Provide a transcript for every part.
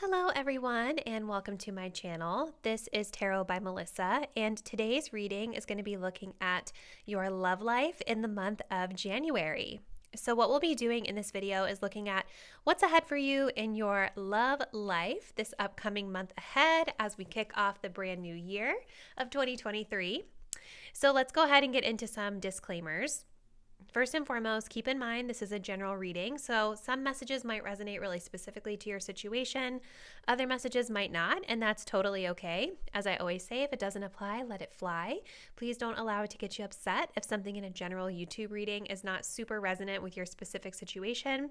Hello everyone and welcome to my channel. This is Tarot by Melissa and today's reading is going to be looking at your love life in the month of January. So what we'll be doing in this video is looking at what's ahead for you in your love life this upcoming month ahead as we kick off the brand new year of 2023. So let's go ahead and get into some disclaimers. First and foremost, keep in mind this is a general reading, so some messages might resonate really specifically to your situation, other messages might not, and that's totally okay. As I always say, if it doesn't apply, let it fly. Please don't allow it to get you upset if something in a general YouTube reading is not super resonant with your specific situation.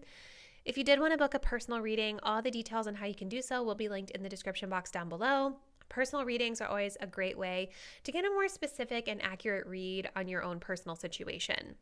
If you did want to book a personal reading, all the details on how you can do so will be linked in the description box down below. Personal readings are always a great way to get a more specific and accurate read on your own personal situation.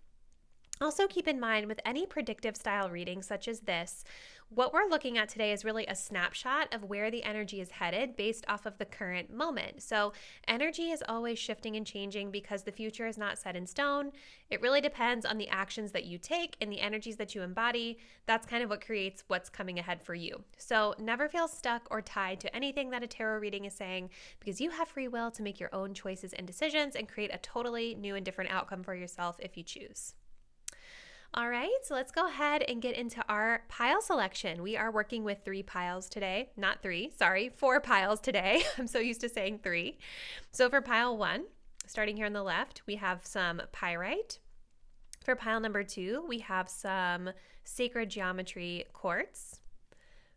Also keep in mind with any predictive style reading such as this, what we're looking at today is really a snapshot of where the energy is headed based off of the current moment. So energy is always shifting and changing because the future is not set in stone. It really depends on the actions that you take and the energies that you embody. That's kind of what creates what's coming ahead for you. So never feel stuck or tied to anything that a tarot reading is saying because you have free will to make your own choices and decisions and create a totally new and different outcome for yourself if you choose. All right, so let's go ahead and get into our pile selection. We are working with 4 piles today. I'm so used to saying 3. So for pile 1, starting here on the left, we have some Pyrite. For pile number 2, we have some Sacred Geometry Quartz.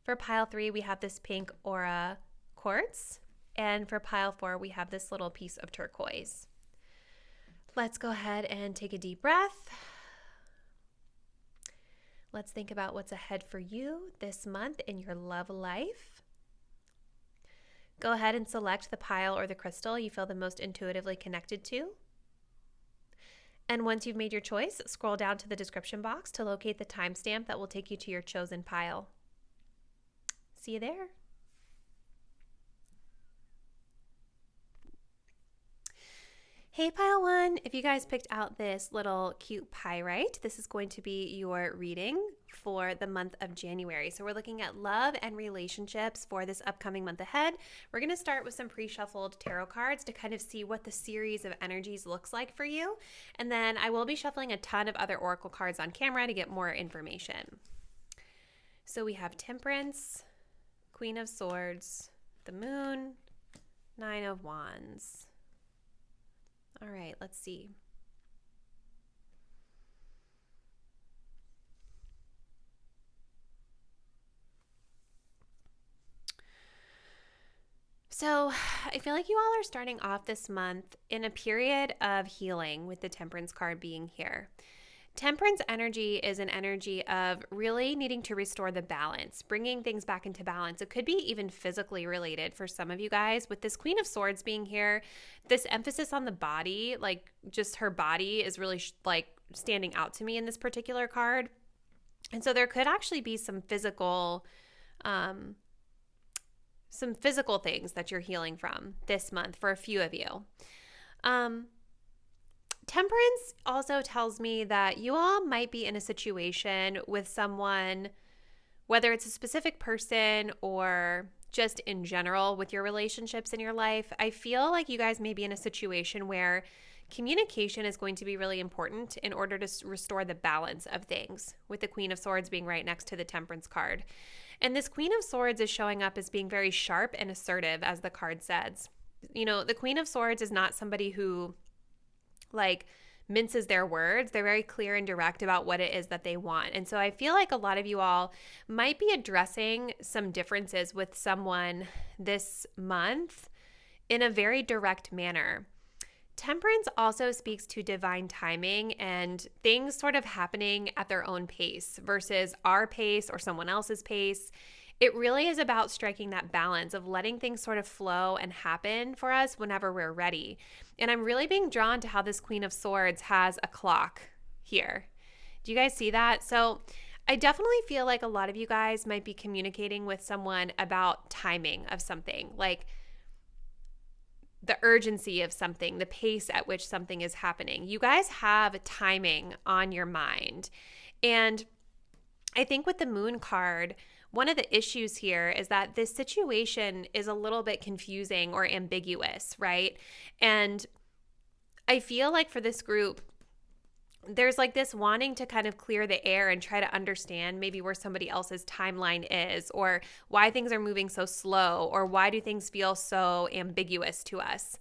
For pile 3, we have this pink Aura Quartz. And for pile 4, we have this little piece of turquoise. Let's go ahead and take a deep breath. Let's think about what's ahead for you this month in your love life. Go ahead and select the pile or the crystal you feel the most intuitively connected to. And once you've made your choice, scroll down to the description box to locate the timestamp that will take you to your chosen pile. See you there. Hey pile 1, if you guys picked out this little cute pyrite, this is going to be your reading for the month of January. So we're looking at love and relationships for this upcoming month ahead. We're going to start with some pre-shuffled tarot cards to kind of see what the series of energies looks like for you. And then I will be shuffling a ton of other oracle cards on camera to get more information. So we have Temperance, Queen of Swords, the Moon, 9 of Wands. All right, let's see. So I feel like you all are starting off this month in a period of healing with the Temperance card being here. Temperance energy is an energy of really needing to restore the balance, bringing things back into balance. It could be even physically related for some of you guys. With this Queen of Swords being here, this emphasis on the body, like just her body is really standing out to me in this particular card. And so there could actually be some physical things that you're healing from this month for a few of you. Temperance also tells me that you all might be in a situation with someone, whether it's a specific person or just in general with your relationships in your life. I feel like you guys may be in a situation where communication is going to be really important in order to restore the balance of things, with the Queen of Swords being right next to the Temperance card. And this Queen of Swords is showing up as being very sharp and assertive, as the card says. You know, the Queen of Swords is not somebody who minces their words. They're very clear and direct about what it is that they want. And so I feel like a lot of you all might be addressing some differences with someone this month in a very direct manner. Temperance also speaks to divine timing and things sort of happening at their own pace versus our pace or someone else's pace. It really is about striking that balance of letting things sort of flow and happen for us whenever we're ready. And I'm really being drawn to how this Queen of Swords has a clock here. Do you guys see that? So I definitely feel like a lot of you guys might be communicating with someone about timing of something, like the urgency of something, the pace at which something is happening. You guys have timing on your mind. And I think with the Moon card, one of the issues here is that this situation is a little bit confusing or ambiguous, right? And I feel like for this group, there's like this wanting to kind of clear the air and try to understand maybe where somebody else's timeline is, or why things are moving so slow, or why do things feel so ambiguous to us.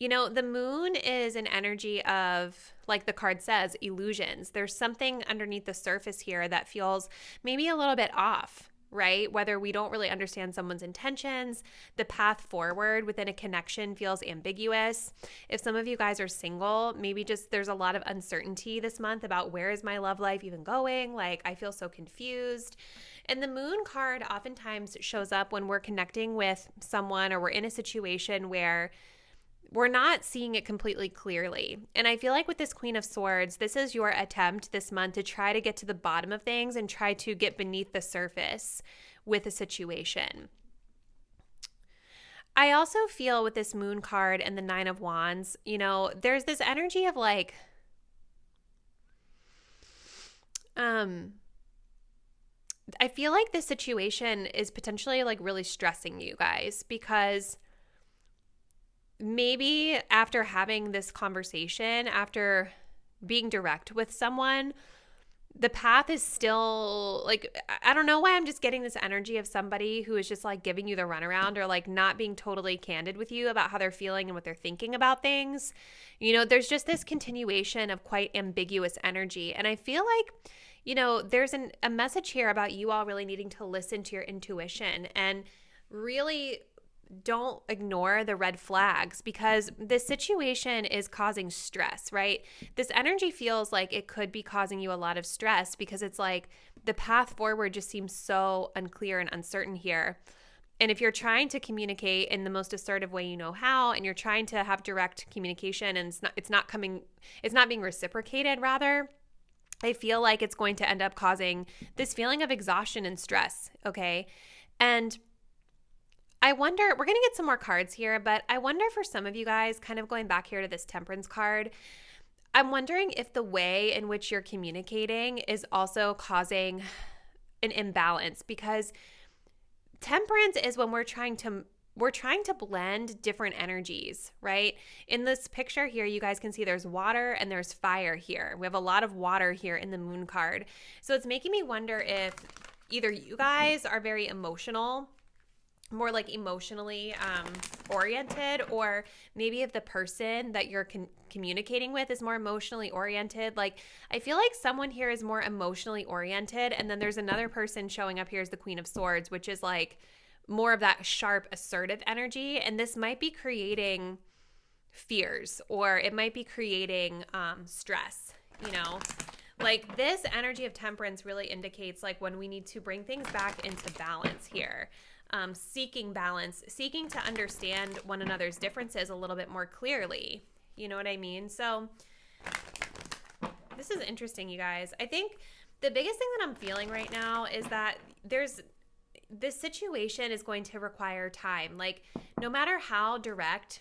You know, the moon is an energy of, like the card says, illusions. There's something underneath the surface here that feels maybe a little bit off, right? Whether we don't really understand someone's intentions, the path forward within a connection feels ambiguous. If some of you guys are single, maybe just there's a lot of uncertainty this month about where is my love life even going? Like, I feel so confused. And the moon card oftentimes shows up when we're connecting with someone or we're in a situation where we're not seeing it completely clearly. And I feel like with this Queen of Swords, this is your attempt this month to try to get to the bottom of things and try to get beneath the surface with a situation. I also feel with this Moon card and the Nine of Wands, you know, there's this energy of like, I feel like this situation is potentially like really stressing you guys, because maybe after having this conversation, after being direct with someone, the path is still like, I don't know why I'm just getting this energy of somebody who is just like giving you the runaround, or like not being totally candid with you about how they're feeling and what they're thinking about things. You know, there's just this continuation of quite ambiguous energy. And I feel like, you know, there's a message here about you all really needing to listen to your intuition and really don't ignore the red flags, because this situation is causing stress, right? This energy feels like it could be causing you a lot of stress, because it's like the path forward just seems so unclear and uncertain here. And if you're trying to communicate in the most assertive way you know how, and you're trying to have direct communication and it's not being reciprocated, rather, I feel like it's going to end up causing this feeling of exhaustion and stress, okay? And I wonder, we're going to get some more cards here, but I wonder for some of you guys, kind of going back here to this Temperance card, I'm wondering if the way in which you're communicating is also causing an imbalance, because Temperance is when we're trying to blend different energies, right? In this picture here, you guys can see there's water and there's fire here. We have a lot of water here in the Moon card. So it's making me wonder if either you guys are very emotional, more like emotionally oriented, or maybe if the person that you're communicating with is more emotionally oriented. Like, I feel like someone here is more emotionally oriented, and then there's another person showing up here as the Queen of Swords, which is like more of that sharp, assertive energy. And this might be creating fears, or it might be creating stress, you know? Like, this energy of Temperance really indicates like when we need to bring things back into balance here. Seeking balance, seeking to understand one another's differences a little bit more clearly. You know what I mean? So this is interesting, you guys. I think the biggest thing that I'm feeling right now is that this situation is going to require time. Like, no matter how direct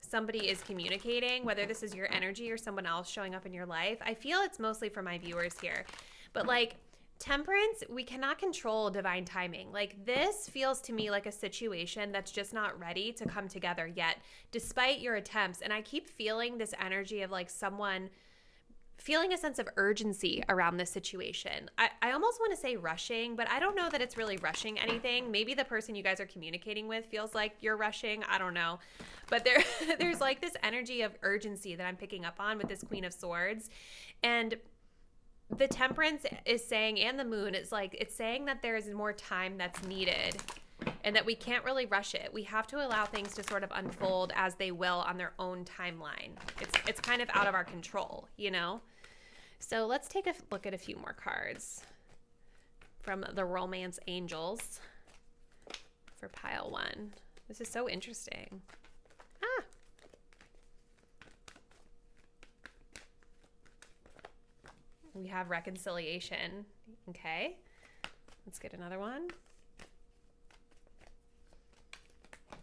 somebody is communicating, whether this is your energy or someone else showing up in your life, I feel it's mostly for my viewers here. But like, Temperance, we cannot control divine timing. Like, this feels to me like a situation that's just not ready to come together yet, despite your attempts. And I keep feeling this energy of like someone feeling a sense of urgency around this situation. I almost want to say rushing, but I don't know that it's really rushing anything. Maybe the person you guys are communicating with feels like you're rushing. I don't know. But there's like this energy of urgency that I'm picking up on with this Queen of Swords. And the Temperance is saying, and the Moon, it's saying that there is more time that's needed and that we can't really rush it. We have to allow things to sort of unfold as they will on their own timeline. It's kind of out of our control, you know? So let's take a look at a few more cards from the Romance Angels for pile 1. This is so interesting. We have reconciliation. Okay. Let's get another one.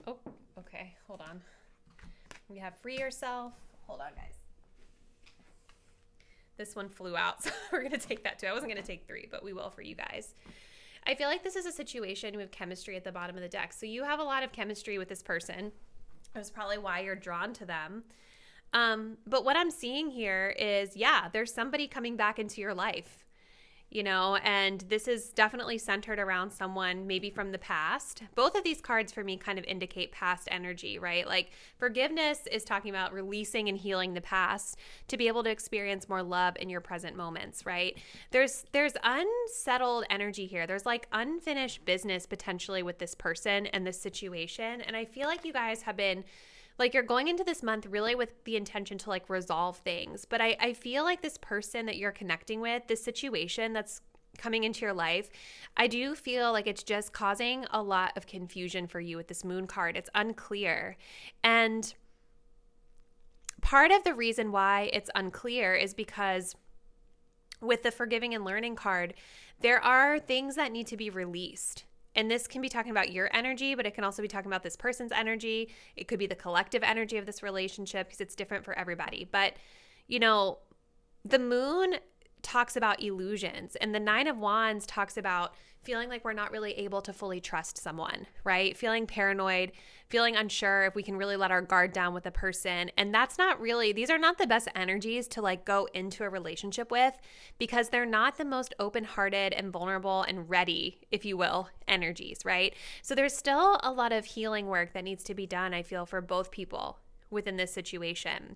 Oh, okay. Hold on. We have free yourself. Hold on, guys. This one flew out, so we're going to take that too. I wasn't going to take 3, but we will for you guys. I feel like this is a situation with chemistry at the bottom of the deck. So you have a lot of chemistry with this person. That's probably why you're drawn to them. But what I'm seeing here is, yeah, there's somebody coming back into your life, you know, and this is definitely centered around someone maybe from the past. Both of these cards for me kind of indicate past energy, right? Like forgiveness is talking about releasing and healing the past to be able to experience more love in your present moments, right? There's unsettled energy here. There's like unfinished business potentially with this person and this situation. And I feel like you guys have been like, you're going into this month really with the intention to like resolve things. But I feel like this person that you're connecting with, this situation that's coming into your life, I do feel like it's just causing a lot of confusion for you with this moon card. It's unclear. And part of the reason why it's unclear is because with the forgiving and learning card, there are things that need to be released. And this can be talking about your energy, but it can also be talking about this person's energy. It could be the collective energy of this relationship because it's different for everybody. But, you know, the moon talks about illusions, and the 9 of Wands talks about feeling like we're not really able to fully trust someone, right? Feeling paranoid, feeling unsure if we can really let our guard down with a person. And that's not really, these are not the best energies to like go into a relationship with because they're not the most open-hearted and vulnerable and ready, if you will, energies, right? So there's still a lot of healing work that needs to be done, I feel, for both people within this situation.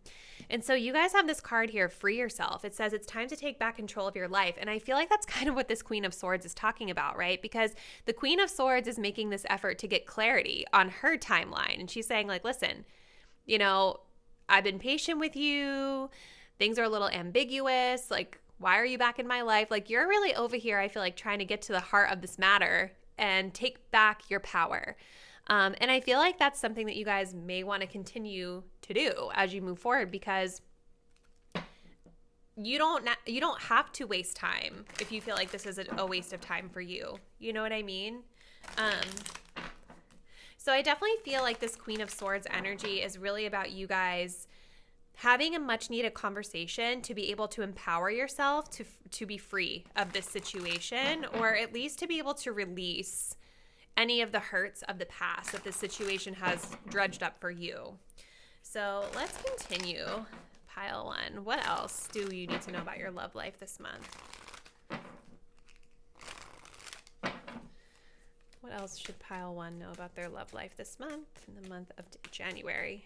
And so you guys have this card here, free yourself. It says it's time to take back control of your life. And I feel like that's kind of what this Queen of Swords is talking about, right? Because the Queen of Swords is making this effort to get clarity on her timeline. And she's saying like, listen, you know, I've been patient with you. Things are a little ambiguous. Like, why are you back in my life? Like, you're really over here, I feel like, trying to get to the heart of this matter and take back your power. And I feel like that's something that you guys may want to continue to do as you move forward because you don't have to waste time if you feel like this is a waste of time for you. You know what I mean? So I definitely feel like this Queen of Swords energy is really about you guys having a much needed conversation to be able to empower yourself to be free of this situation, or at least to be able to release any of the hurts of the past that this situation has dredged up for you. So let's continue. Pile 1. What else do you need to know about your love life this month? What else should pile 1 know about their love life this month, in the month of January?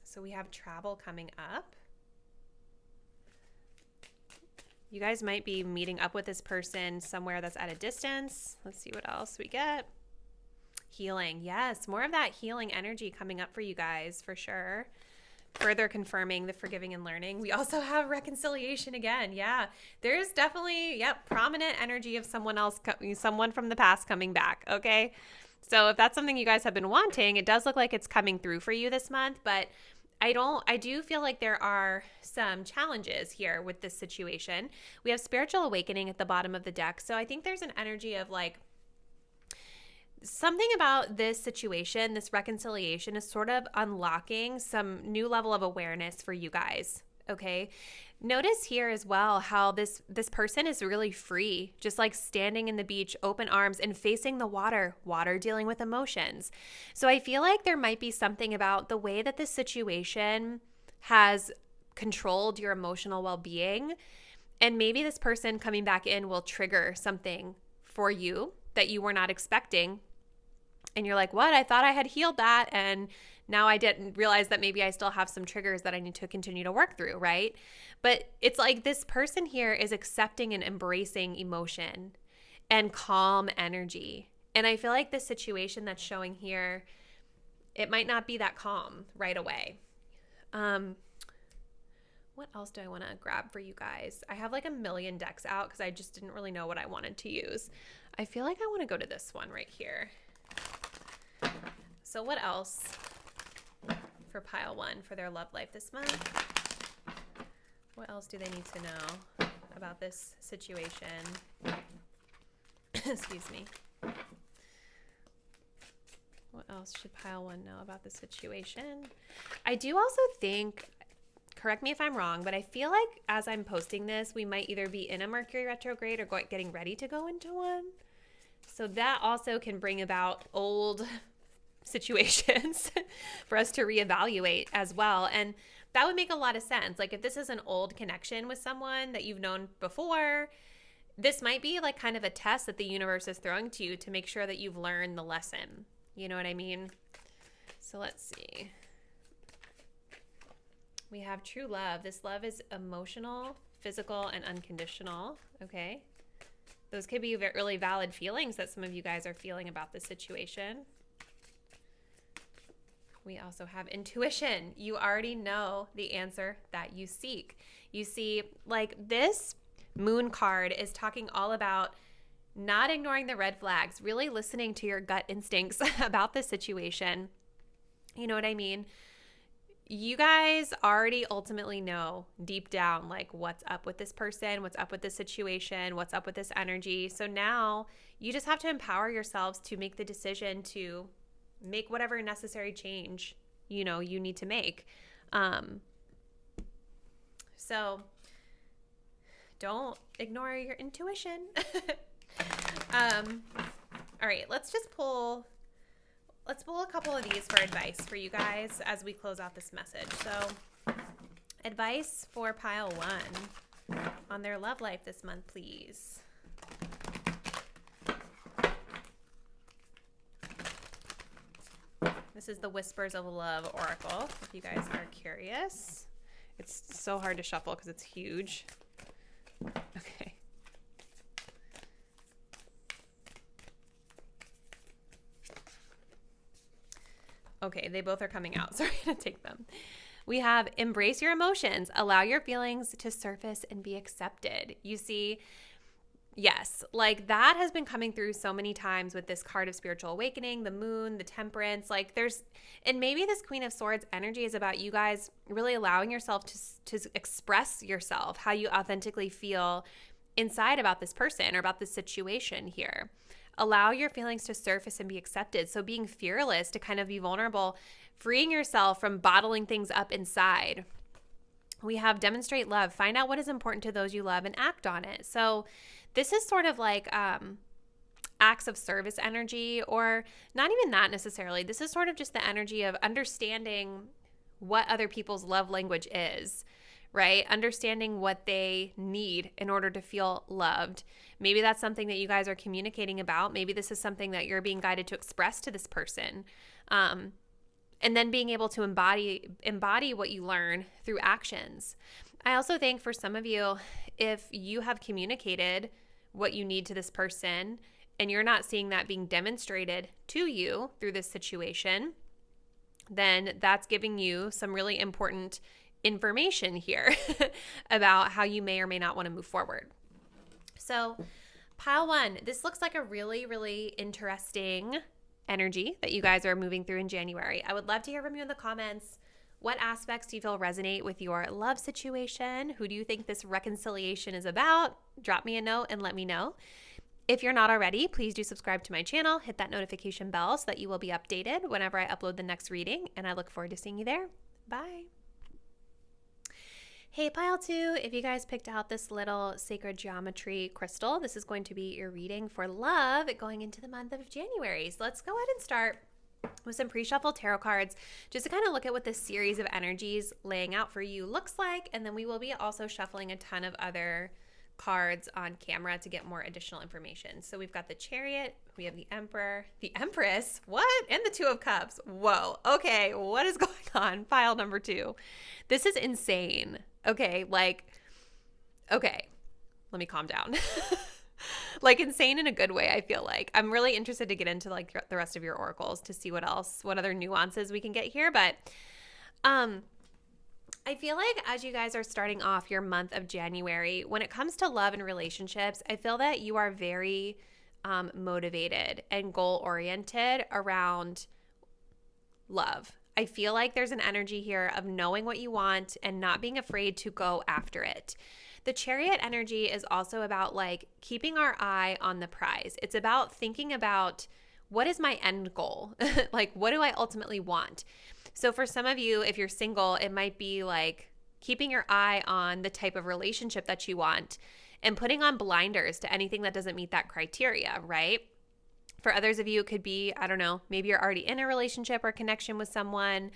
So we have travel coming up. You guys might be meeting up with this person somewhere that's at a distance. Let's see what else we get. Healing. Yes, more of that healing energy coming up for you guys for sure. Further confirming the forgiving and learning. We also have reconciliation again. Yeah, there's definitely, prominent energy of someone from the past coming back. Okay. So if that's something you guys have been wanting, it does look like it's coming through for you this month, but I do feel like there are some challenges here with this situation. We have spiritual awakening at the bottom of the deck. So I think there's an energy of like something about this situation, this reconciliation is sort of unlocking some new level of awareness for you guys. Okay. Notice here as well how this person is really free, just like standing in the beach, open arms and facing the water dealing with emotions. So I feel like there might be something about the way that this situation has controlled your emotional well-being. And maybe this person coming back in will trigger something for you that you were not expecting. And you're like, what? I thought I had healed that. And now I didn't realize that maybe I still have some triggers that I need to continue to work through, right? But it's like this person here is accepting and embracing emotion and calm energy. And I feel like the situation that's showing here, it might not be that calm right away. What else do I want to grab for you guys? I have like a million decks out because I just didn't really know what I wanted to use. I feel like I want to go to this one right here. So what else for pile 1 for their love life this month? What else do they need to know about this situation? Excuse me. What else should pile 1 know about the situation? I do also think correct me if I'm wrong, but I feel like as I'm posting this, we might either be in a Mercury retrograde or getting ready to go into one. So that also can bring about old situations for us to reevaluate as well. And that would make a lot of sense. Like if this is an old connection with someone that you've known before, this might be like kind of a test that the universe is throwing to you to make sure that you've learned the lesson. You know what I mean? So let's see. We have true love. This love is emotional, physical, and unconditional. Okay. Those could be really valid feelings that some of you guys are feeling about this situation. We also have intuition. You already know the answer that you seek. You see, like this moon card is talking all about not ignoring the red flags, really listening to your gut instincts about the situation. You know what I mean? You guys already ultimately know deep down, like what's up with this person, what's up with this situation, what's up with this energy. So now you just have to empower yourselves to make the decision to make whatever necessary change, you know, you need to make. So don't ignore your intuition. All right, let's pull a couple of these for advice for you guys as we close out this message. So advice for pile 1 on their love life this month, please. This is the Whispers of Love Oracle, if you guys are curious. It's so hard to shuffle because it's huge. Okay. Okay, they both are coming out, so we're going to take them. We have embrace your emotions, allow your feelings to surface and be accepted. You see, yes, like that has been coming through so many times with this card of spiritual awakening, the moon, the temperance, like and maybe this Queen of Swords energy is about you guys really allowing yourself to express yourself, how you authentically feel inside about this person or about this situation here. Allow your feelings to surface and be accepted. So being fearless to kind of be vulnerable, freeing yourself from bottling things up inside. We have demonstrate love. Find out what is important to those you love and act on it. So this is sort of like acts of service energy, or not even that necessarily. This is sort of just the energy of understanding what other people's love language is, right? Understanding what they need in order to feel loved. Maybe that's something that you guys are communicating about. Maybe this is something that you're being guided to express to this person. And then being able to embody what you learn through actions. I also think for some of you, if you have communicated what you need to this person and you're not seeing that being demonstrated to you through this situation, then that's giving you some really important information here about how you may or may not want to move forward. So pile 1, this looks like a really, really interesting energy that you guys are moving through in January. I would love to hear from you in the comments. What aspects do you feel resonate with your love situation? Who do you think this reconciliation is about? Drop me a note and let me know. If you're not already, please do subscribe to my channel. Hit that notification bell so that you will be updated whenever I upload the next reading, and I look forward to seeing you there. Bye. Hey, pile 2, if you guys picked out this little sacred geometry crystal, this is going to be your reading for love going into the month of January. So let's go ahead and start with some pre-shuffled tarot cards just to kind of look at what this series of energies laying out for you looks like. And then we will be also shuffling a ton of other cards on camera to get more additional information. So we've got the Chariot, we have the Emperor, the Empress, what? And the Two of Cups. Whoa. Okay, what is going on? Pile number 2. This is insane. Okay, let me calm down. Like insane in a good way, I feel like. I'm really interested to get into like the rest of your oracles to see what other nuances we can get here. But I feel like as you guys are starting off your month of January, when it comes to love and relationships, I feel that you are very motivated and goal-oriented around love. I feel like there's an energy here of knowing what you want and not being afraid to go after it. The Chariot energy is also about like keeping our eye on the prize. It's about thinking about what is my end goal? Like, what do I ultimately want? So for some of you, if you're single, it might be like keeping your eye on the type of relationship that you want and putting on blinders to anything that doesn't meet that criteria, right? For others of you, it could be, I don't know, maybe you're already in a relationship or connection with someone.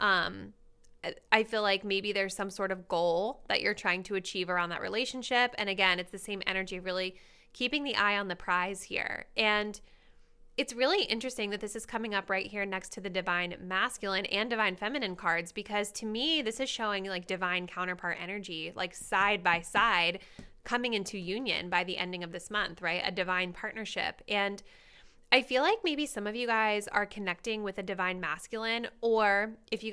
I feel like maybe there's some sort of goal that you're trying to achieve around that relationship. And again, it's the same energy of really keeping the eye on the prize here. And it's really interesting that this is coming up right here next to the divine masculine and divine feminine cards, because to me, this is showing like divine counterpart energy, like side by side coming into union by the ending of this month, right? A divine partnership. And I feel like maybe some of you guys are connecting with a divine masculine, or if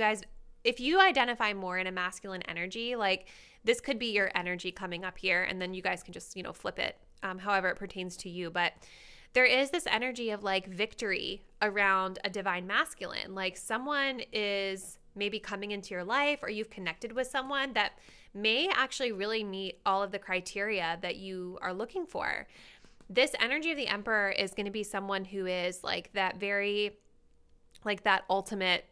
you identify more in a masculine energy, like this could be your energy coming up here, and then you guys can just, flip it however it pertains to you. But there is this energy of like victory around a divine masculine. Like someone is maybe coming into your life, or you've connected with someone that may actually really meet all of the criteria that you are looking for. This energy of the Emperor is going to be someone who is like that very, like that ultimate,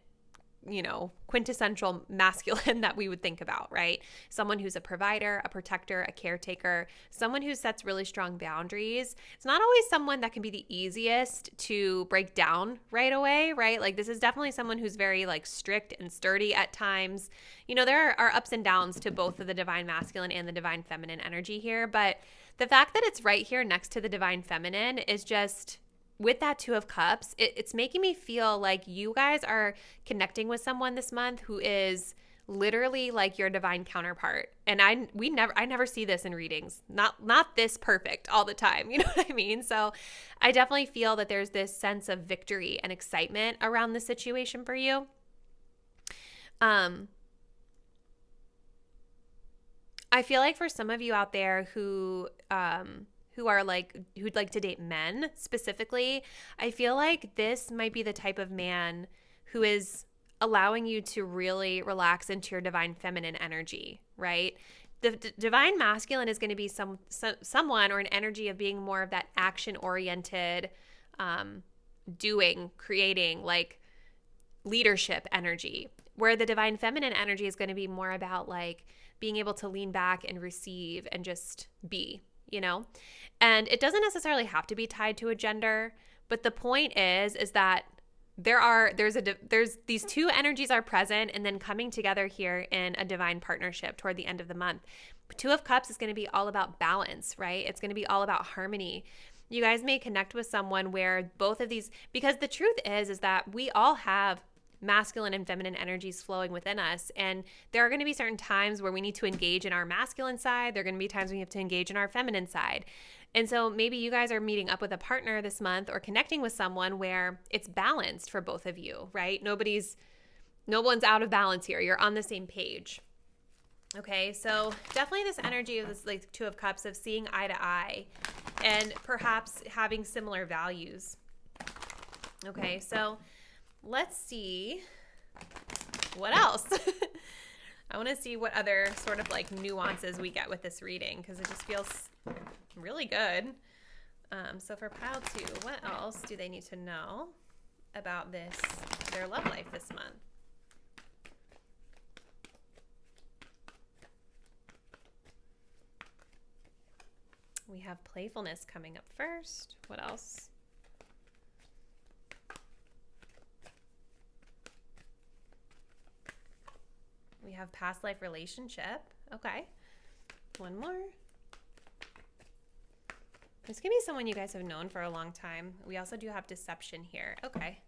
quintessential masculine that we would think about, right? Someone who's a provider, a protector, a caretaker, someone who sets really strong boundaries. It's not always someone that can be the easiest to break down right away, right? Like this is definitely someone who's very like strict and sturdy at times. There are ups and downs to both of the divine masculine and the divine feminine energy here, but the fact that it's right here next to the divine feminine is just, with that Two of Cups, it's making me feel like you guys are connecting with someone this month who is literally like your divine counterpart. And I never see this in readings. Not this perfect all the time. You know what I mean? So I definitely feel that there's this sense of victory and excitement around the situation for you. I feel like for some of you out there who'd like to date men specifically, I feel like this might be the type of man who is allowing you to really relax into your divine feminine energy, right? The divine masculine is going to be someone or an energy of being more of that action-oriented, doing, creating, like leadership energy, where the divine feminine energy is going to be more about like being able to lean back and receive and just be, And it doesn't necessarily have to be tied to a gender, but the point is that there's these two energies are present and then coming together here in a divine partnership toward the end of the month. Two of Cups is going to be all about balance, right? It's going to be all about harmony. You guys may connect with someone where both of these, because the truth is that we all have masculine and feminine energies flowing within us. And there are going to be certain times where we need to engage in our masculine side. There are going to be times when we have to engage in our feminine side. And so maybe you guys are meeting up with a partner this month or connecting with someone where it's balanced for both of you, right? No one's out of balance here. You're on the same page. Okay, so definitely this energy of this like Two of Cups of seeing eye to eye and perhaps having similar values. Okay, so let's see what else. I want to see what other sort of like nuances we get with this reading, because it just feels really good. So for pile 2, what else do they need to know about their love life this month? We have playfulness coming up first. What else? We have past life relationship. Okay. One more. This could be someone you guys have known for a long time. We also do have deception here. Okay.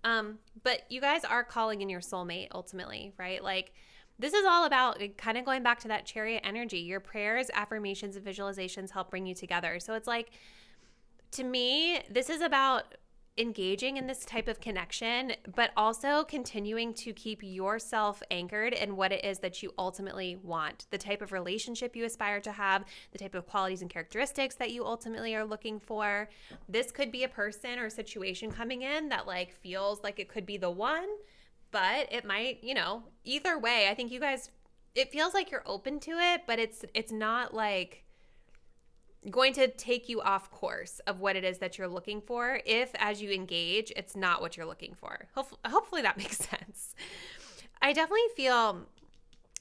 But you guys are calling in your soulmate ultimately, right? Like this is all about kind of going back to that Chariot energy. Your prayers, affirmations, and visualizations help bring you together. So it's like, to me, this is about engaging in this type of connection, but also continuing to keep yourself anchored in what it is that you ultimately want, the type of relationship you aspire to have, the type of qualities and characteristics that you ultimately are looking for. This could be a person or situation coming in that like feels like it could be the one, but it might, either way, I think you guys, it feels like you're open to it, but it's not like going to take you off course of what it is that you're looking for if, as you engage, it's not what you're looking for. Hopefully that makes sense. I definitely feel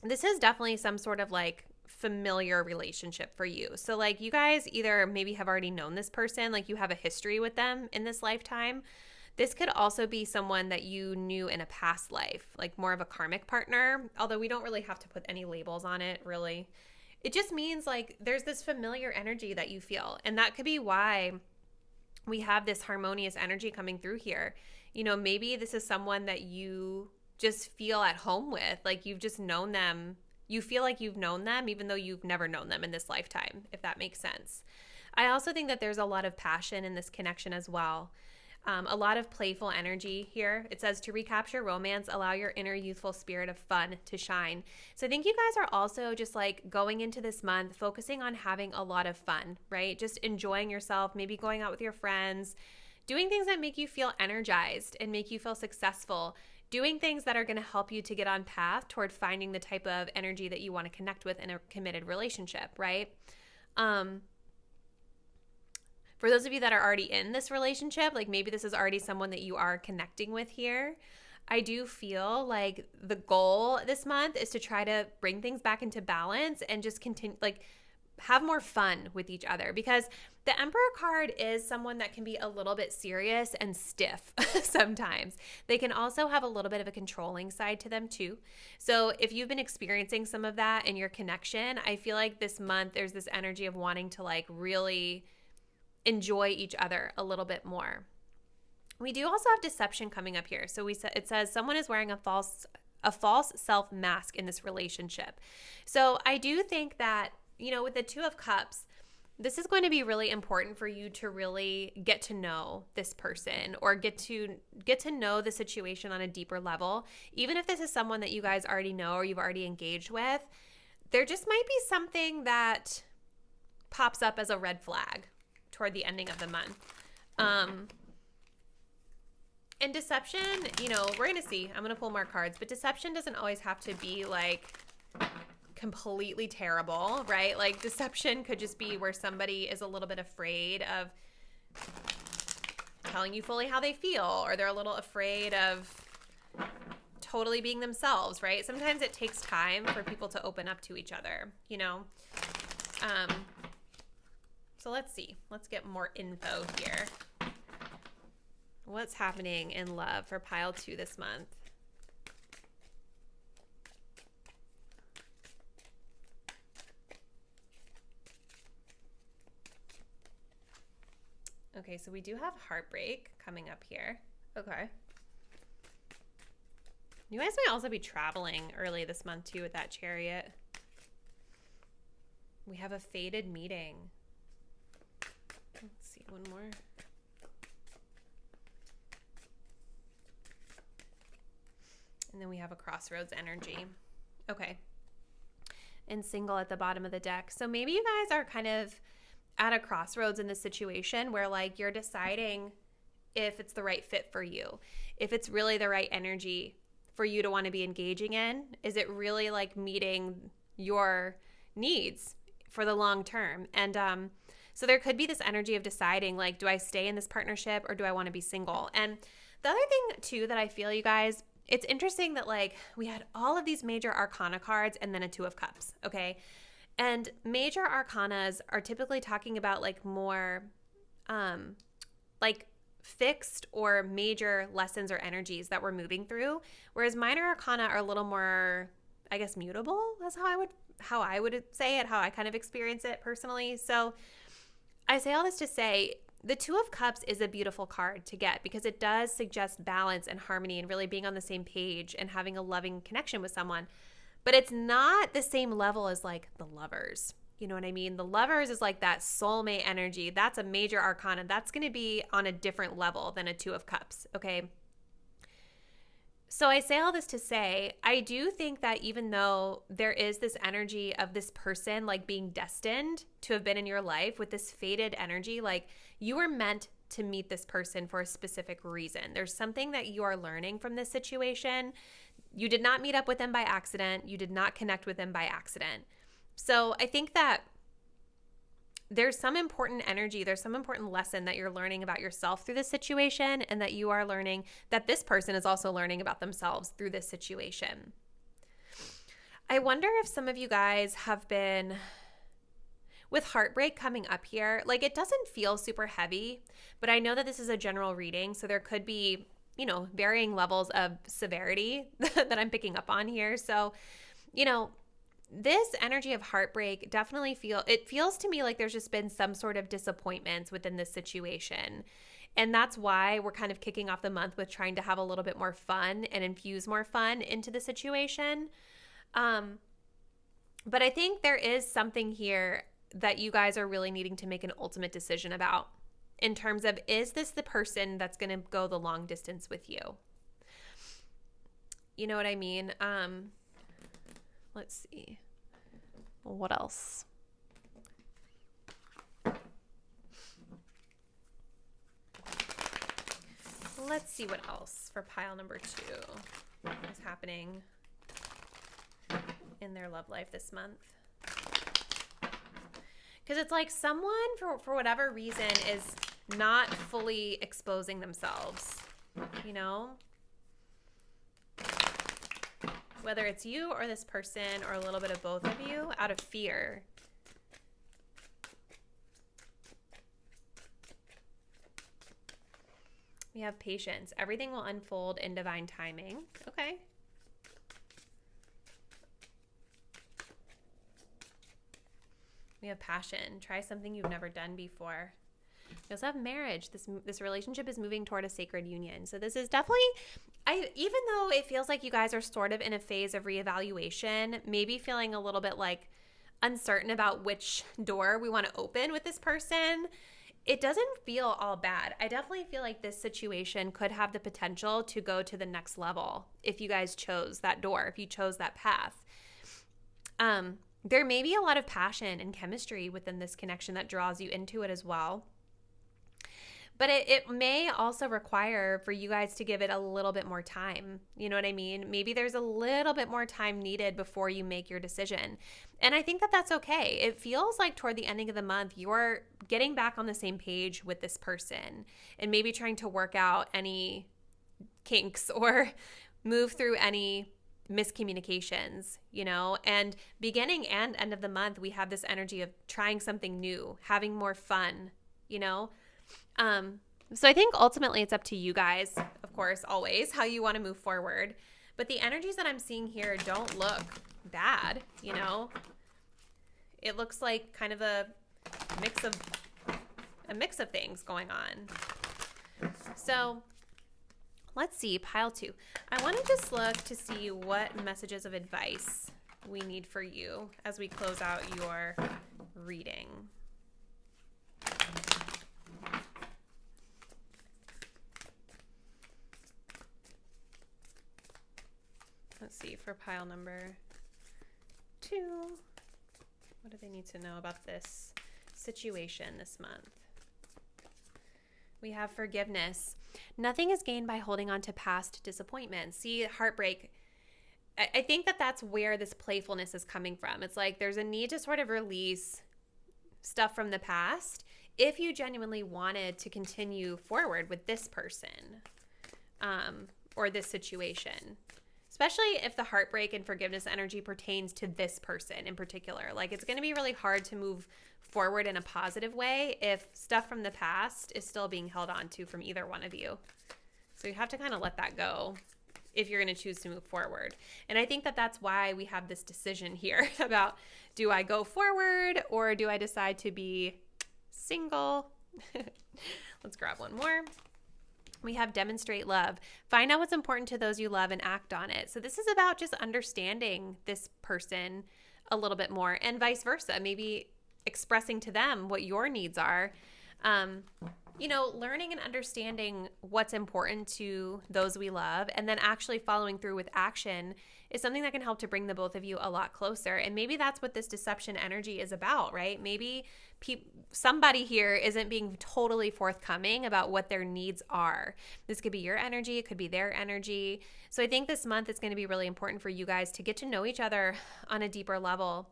this is definitely some sort of like familiar relationship for you. So like you guys either maybe have already known this person, like you have a history with them in this lifetime. This could also be someone that you knew in a past life, like more of a karmic partner, although we don't really have to put any labels on it, really. It just means like there's this familiar energy that you feel, and that could be why we have this harmonious energy coming through here. You know, maybe this is someone that you just feel at home with, like you've just known them. You feel like you've known them even though you've never known them in this lifetime, if that makes sense. I also think that there's a lot of passion in this connection as well. A lot of playful energy here. It says to recapture romance, allow your inner youthful spirit of fun to shine. So I think you guys are also just like going into this month, focusing on having a lot of fun, right? Just enjoying yourself, maybe going out with your friends, doing things that make you feel energized and make you feel successful, doing things that are going to help you to get on path toward finding the type of energy that you want to connect with in a committed relationship, right? For those of you that are already in this relationship, like maybe this is already someone that you are connecting with here, I do feel like the goal this month is to try to bring things back into balance and just continue, like have more fun with each other, because the Emperor card is someone that can be a little bit serious and stiff sometimes. They can also have a little bit of a controlling side to them too. So if you've been experiencing some of that in your connection, I feel like this month there's this energy of wanting to like really enjoy each other a little bit more. We do also have deception coming up here. So it says someone is wearing a false self mask in this relationship. So I do think that, you know, with the Two of Cups, this is going to be really important for you to really get to know this person or get to know the situation on a deeper level. Even if this is someone that you guys already know or you've already engaged with, there just might be something that pops up as a red flag toward the ending of the month. And deception, you know, we're going to see. I'm going to pull more cards, but deception doesn't always have to be like completely terrible, right? Like deception could just be where somebody is a little bit afraid of telling you fully how they feel, or they're a little afraid of totally being themselves, right? Sometimes it takes time for people to open up to each other, you know? So let's see. Let's get more info here. What's happening in love for pile 2 this month? Okay, so we do have heartbreak coming up here. Okay. You guys might also be traveling early this month too with that Chariot. We have a fated meeting. Let's see, one more. And then we have a crossroads energy. Okay. And single at the bottom of the deck. So maybe you guys are kind of at a crossroads in this situation where like you're deciding if it's the right fit for you, if it's really the right energy for you to want to be engaging in. Is it really like meeting your needs for the long term? And so there could be this energy of deciding like, do I stay in this partnership or do I want to be single? And the other thing too that I feel, you guys, it's interesting that like we had all of these major arcana cards and then a Two of Cups, okay? And major arcanas are typically talking about like more like fixed or major lessons or energies that we're moving through, whereas minor arcana are a little more, I guess, mutable. That's how I would say it, how I kind of experience it personally. So I say all this to say the Two of Cups is a beautiful card to get because it does suggest balance and harmony and really being on the same page and having a loving connection with someone. But it's not the same level as like the Lovers. You know what I mean? The Lovers is like that soulmate energy. That's a major arcana. That's going to be on a different level than a Two of Cups, okay? So I say all this to say, I do think that even though there is this energy of this person like being destined to have been in your life with this fated energy, like you were meant to meet this person for a specific reason. There's something that you are learning from this situation. You did not meet up with them by accident. You did not connect with them by accident. So I think that there's some important energy, there's some important lesson that you're learning about yourself through this situation, and that you are learning that this person is also learning about themselves through this situation. I wonder if some of you guys have been with heartbreak coming up here. Like, it doesn't feel super heavy, but I know that this is a general reading, so there could be, varying levels of severity that I'm picking up on here. So, this energy of heartbreak definitely feels to me like there's just been some sort of disappointments within this situation. And that's why we're kind of kicking off the month with trying to have a little bit more fun and infuse more fun into the situation. But I think there is something here that you guys are really needing to make an ultimate decision about in terms of, is this the person that's going to go the long distance with you? You know what I mean? Let's see. What else? Let's see what else for pile number 2 is happening in their love life this month. Because it's like someone, for whatever reason, is not fully exposing themselves, Whether it's you or this person or a little bit of both of you, out of fear. We have patience. Everything will unfold in divine timing. Okay. We have passion. Try something you've never done before. We also have marriage. This relationship is moving toward a sacred union. So this is definitely, even though it feels like you guys are sort of in a phase of reevaluation, maybe feeling a little bit like uncertain about which door we want to open with this person, it doesn't feel all bad. I definitely feel like this situation could have the potential to go to the next level if you guys chose that door, if you chose that path. There may be a lot of passion and chemistry within this connection that draws you into it as well. But it may also require for you guys to give it a little bit more time. You know what I mean? Maybe there's a little bit more time needed before you make your decision. And I think that that's okay. It feels like toward the ending of the month, you're getting back on the same page with this person and maybe trying to work out any kinks or move through any miscommunications, and beginning and end of the month, we have this energy of trying something new, having more fun, So I think ultimately it's up to you guys, of course, always how you want to move forward. But the energies that I'm seeing here don't look bad, It looks like kind of a mix of things going on. So let's see, pile 2. I want to just look to see what messages of advice we need for you as we close out your reading. Let's see, for pile number 2, what do they need to know about this situation this month? We have forgiveness. Nothing is gained by holding on to past disappointments. See, heartbreak, I think that that's where this playfulness is coming from. It's like there's a need to sort of release stuff from the past if you genuinely wanted to continue forward with this person or this situation. Especially if the heartbreak and forgiveness energy pertains to this person in particular. Like, it's going to be really hard to move forward in a positive way if stuff from the past is still being held on to from either one of you. So you have to kind of let that go if you're going to choose to move forward. And I think that that's why we have this decision here about, do I go forward or do I decide to be single? Let's grab one more. We have demonstrate love. Find out what's important to those you love and act on it. So this is about just understanding this person a little bit more and vice versa. Maybe expressing to them what your needs are. Learning and understanding what's important to those we love and then actually following through with action is something that can help to bring the both of you a lot closer. And maybe that's what this deception energy is about, right? Maybe somebody here isn't being totally forthcoming about what their needs are. This could be your energy. It could be their energy. So I think this month it's going to be really important for you guys to get to know each other on a deeper level,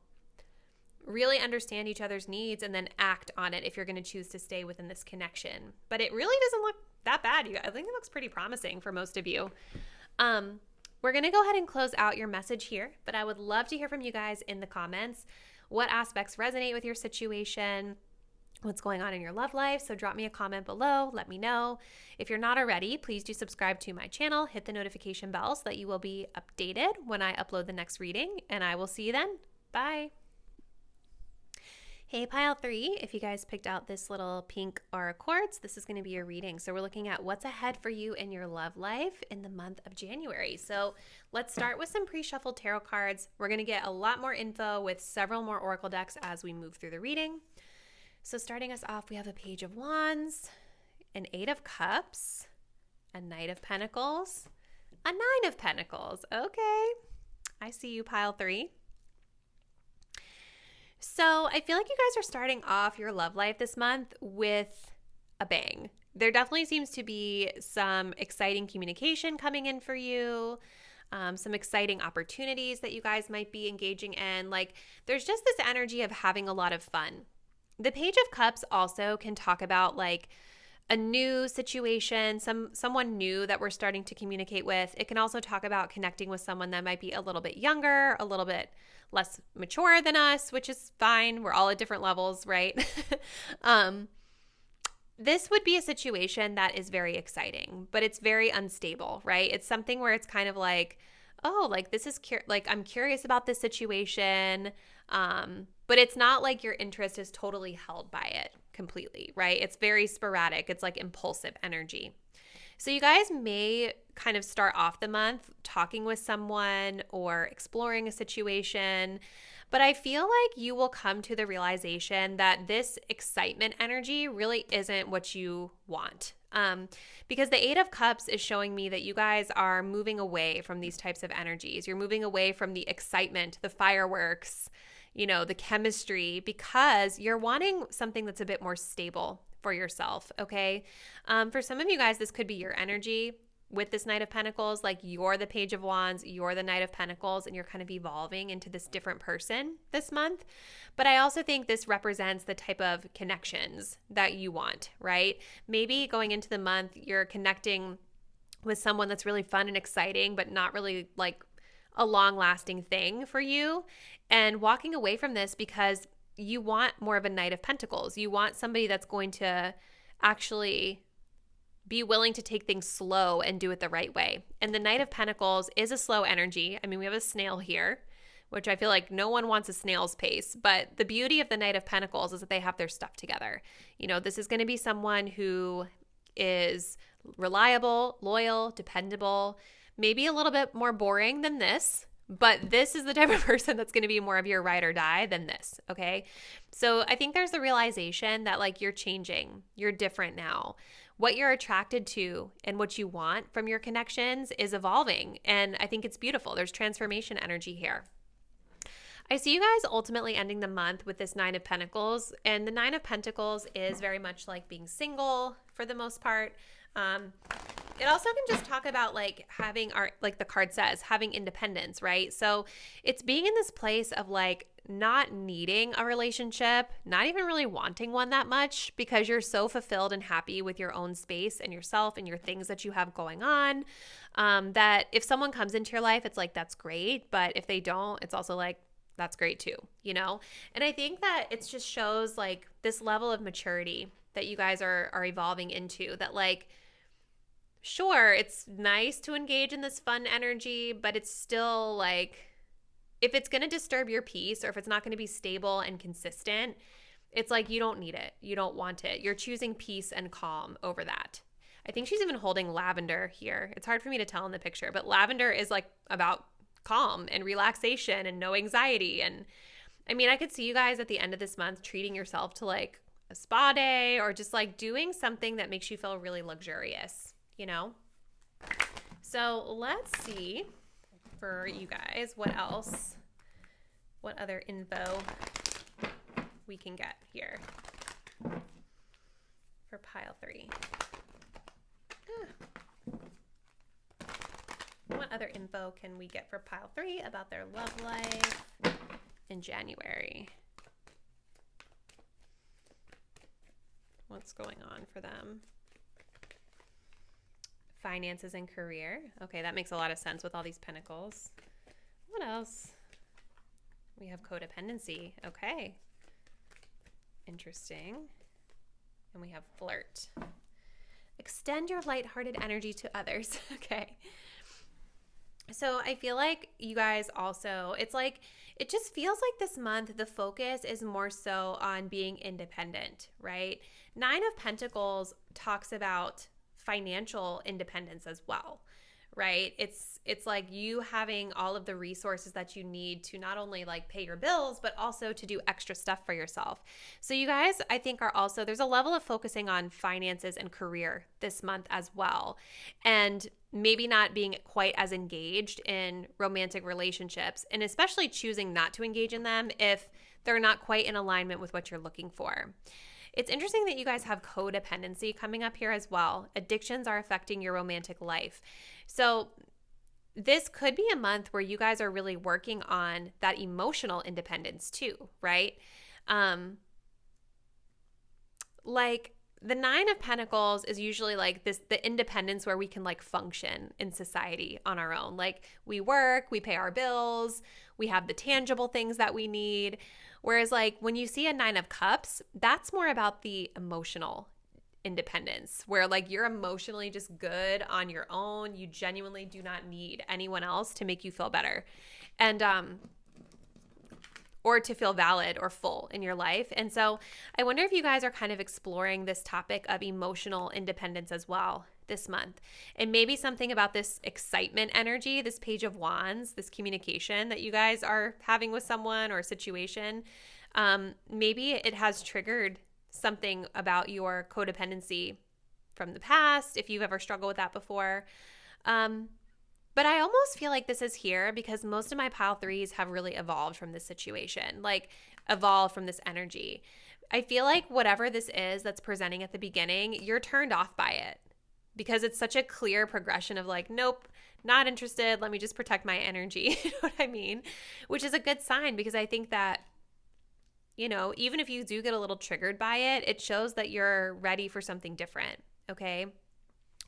really understand each other's needs, and then act on it if you're going to choose to stay within this connection. But it really doesn't look that bad. I think it looks pretty promising for most of you. we're going to go ahead and close out your message here, but I would love to hear from you guys in the comments. What aspects resonate with your situation? What's going on in your love life? So drop me a comment below. Let me know. If you're not already, please do subscribe to my channel. Hit the notification bell so that you will be updated when I upload the next reading, and I will see you then. Bye. Hey, pile 3, if you guys picked out this little pink aura quartz, this is going to be your reading. So we're looking at what's ahead for you in your love life in the month of January. So let's start with some pre-shuffled tarot cards. We're going to get a lot more info with several more oracle decks as we move through the reading. So starting us off, we have a Page of Wands, an 8 of Cups, a Knight of Pentacles, a 9 of Pentacles. Okay, I see you, pile 3. So I feel like you guys are starting off your love life this month with a bang. There definitely seems to be some exciting communication coming in for you, some exciting opportunities that you guys might be engaging in. Like, there's just this energy of having a lot of fun. The Page of Cups also can talk about like a new situation, someone new that we're starting to communicate with. It can also talk about connecting with someone that might be a little bit younger, a little bit less mature than us, which is fine. We're all at different levels, right? This would be a situation that is very exciting, but it's very unstable, right? It's something where it's kind of like, oh, like this is like I'm curious about this situation, but it's not like your interest is totally held by it completely, right? It's very sporadic. It's like impulsive energy. So you guys may kind of start off the month talking with someone or exploring a situation, but I feel like you will come to the realization that this excitement energy really isn't what you want. Because the 8 of Cups is showing me that you guys are moving away from these types of energies. You're moving away from the excitement, the fireworks, you know, the chemistry, because you're wanting something that's a bit more stable for yourself, okay? For some of you guys, this could be your energy with this Knight of Pentacles. Like, you're the Page of Wands, you're the Knight of Pentacles, and you're kind of evolving into this different person this month. But I also think this represents the type of connections that you want, right? Maybe going into the month, you're connecting with someone that's really fun and exciting, but not really like a long-lasting thing for you, and walking away from this because you want more of a Knight of Pentacles. You want somebody that's going to actually be willing to take things slow and do it the right way. And the Knight of Pentacles is a slow energy. I mean, we have a snail here, which I feel like no one wants a snail's pace. But the beauty of the Knight of Pentacles is that they have their stuff together. You know, this is going to be someone who is reliable, loyal, dependable, maybe a little bit more boring than this. But this is the type of person that's going to be more of your ride or die than this, okay? So I think there's the realization that like you're changing, you're different now. What you're attracted to and what you want from your connections is evolving, and I think it's beautiful. There's transformation energy here. I see you guys ultimately ending the month with this 9 of Pentacles, and the 9 of Pentacles is very much like being single for the most part. It also can just talk about like having like the card says, having independence, right? So it's being in this place of like not needing a relationship, not even really wanting one that much, because you're so fulfilled and happy with your own space and yourself and your things that you have going on, that if someone comes into your life, it's like, that's great. But if they don't, it's also like, that's great too, you know? And I think that it just shows like this level of maturity that you guys are evolving into, that like, sure, it's nice to engage in this fun energy, but it's still like, if it's going to disturb your peace or if it's not going to be stable and consistent, it's like you don't need it. You don't want it. You're choosing peace and calm over that. I think she's even holding lavender here. It's hard for me to tell in the picture, but lavender is like about calm and relaxation and no anxiety. And I mean, I could see you guys at the end of this month treating yourself to like a spa day or just like doing something that makes you feel really luxurious, you know? So let's see for you guys what else, what other info we can get here for pile 3. What other info can we get for pile 3 about their love life in January? What's going on for them? finances and career. Okay, that makes a lot of sense with all these pentacles. What else? We have codependency. Okay. Interesting. And we have flirt. Extend your lighthearted energy to others. Okay. So I feel like you guys also, it's like, it just feels like this month the focus is more so on being independent, right? 9 of Pentacles talks about financial independence as well, right? It's like you having all of the resources that you need to not only like pay your bills, but also to do extra stuff for yourself. So you guys, I think, are also, there's a level of focusing on finances and career this month as well. And maybe not being quite as engaged in romantic relationships, and especially choosing not to engage in them if they're not quite in alignment with what you're looking for. It's interesting that you guys have codependency coming up here as well. Addictions are affecting your romantic life. So this could be a month where you guys are really working on that emotional independence too, right? Like the 9 of Pentacles is usually like this, the independence where we can like function in society on our own. Like we work, we pay our bills, we have the tangible things that we need. Whereas like when you see a 9 of Cups, that's more about the emotional independence, where like you're emotionally just good on your own. You genuinely do not need anyone else to make you feel better. And or to feel valid or full in your life. And so I wonder if you guys are kind of exploring this topic of emotional independence as well this month. And maybe something about this excitement energy, this Page of Wands, this communication that you guys are having with someone or a situation, maybe it has triggered something about your codependency from the past, if you've ever struggled with that before. But I almost feel like this is here because most of my pile 3s have really evolved from this situation, like evolved from this energy. I feel like whatever this is that's presenting at the beginning, you're turned off by it because it's such a clear progression of like, nope, not interested. Let me just protect my energy. You know what I mean? Which is a good sign because I think that, you know, even if you do get a little triggered by it, it shows that you're ready for something different. Okay.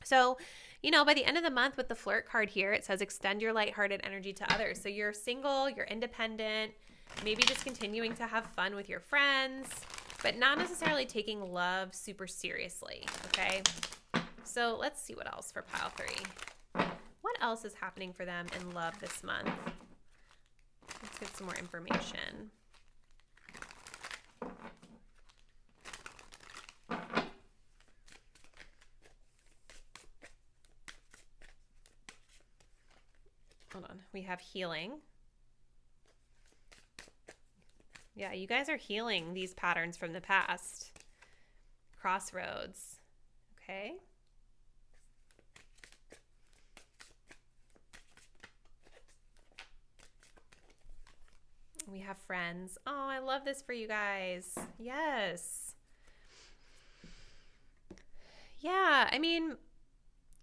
So, you know, by the end of the month with the flirt card here, it says extend your lighthearted energy to others. So you're single, you're independent, maybe just continuing to have fun with your friends, but not necessarily taking love super seriously, okay? So let's see what else for pile 3. What else is happening for them in love this month? Let's get some more information. Hold on. We have healing. Yeah, you guys are healing these patterns from the past. Crossroads. Okay. We have friends. Oh, I love this for you guys. Yes. Yeah, I mean,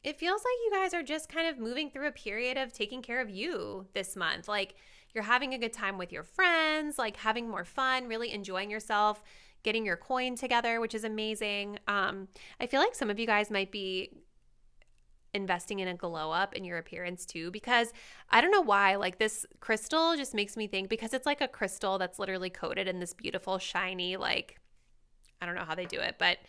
it feels like you guys are just kind of moving through a period of taking care of you this month. Like you're having a good time with your friends, like having more fun, really enjoying yourself, getting your coin together, which is amazing. I feel like some of you guys might be investing in a glow up in your appearance too, because I don't know why, like this crystal just makes me think, because it's like a crystal that's literally coated in this beautiful, shiny, like, I don't know how they do it, but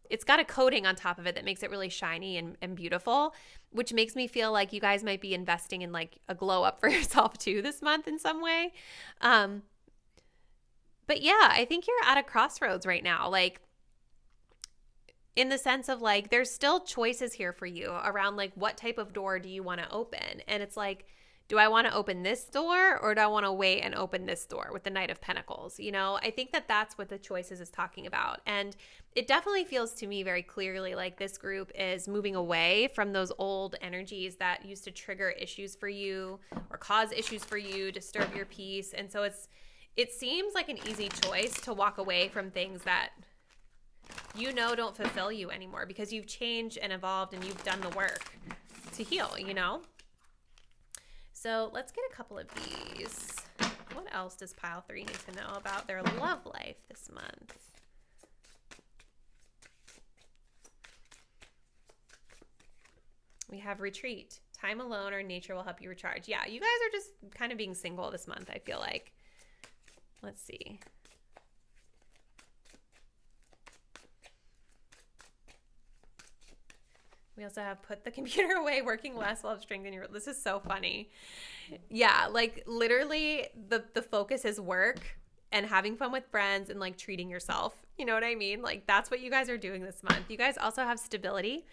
it's got a coating on top of it that makes it really shiny and beautiful, which makes me feel like you guys might be investing in like a glow up for yourself too this month in some way. But yeah, I think you're at a crossroads right now. Like in the sense of like, there's still choices here for you around like, what type of door do you want to open? And it's like, do I want to open this door or do I want to wait and open this door with the Knight of Pentacles? You know, I think that that's what the choices is talking about. And it definitely feels to me very clearly like this group is moving away from those old energies that used to trigger issues for you or cause issues for you, disturb your peace. And so it seems like an easy choice to walk away from things that you know don't fulfill you anymore because you've changed and evolved and you've done the work to heal, you know? So let's get a couple of these. What else does pile 3 need to know about their love life this month? We have retreat. Time alone or nature will help you recharge. Yeah, you guys are just kind of being single this month, I feel like. Let's see. We also have put the computer away, working less while strengthening your... This is so funny. Yeah, like literally the focus is work and having fun with friends and like treating yourself. You know what I mean? Like that's what you guys are doing this month. You guys also have stability.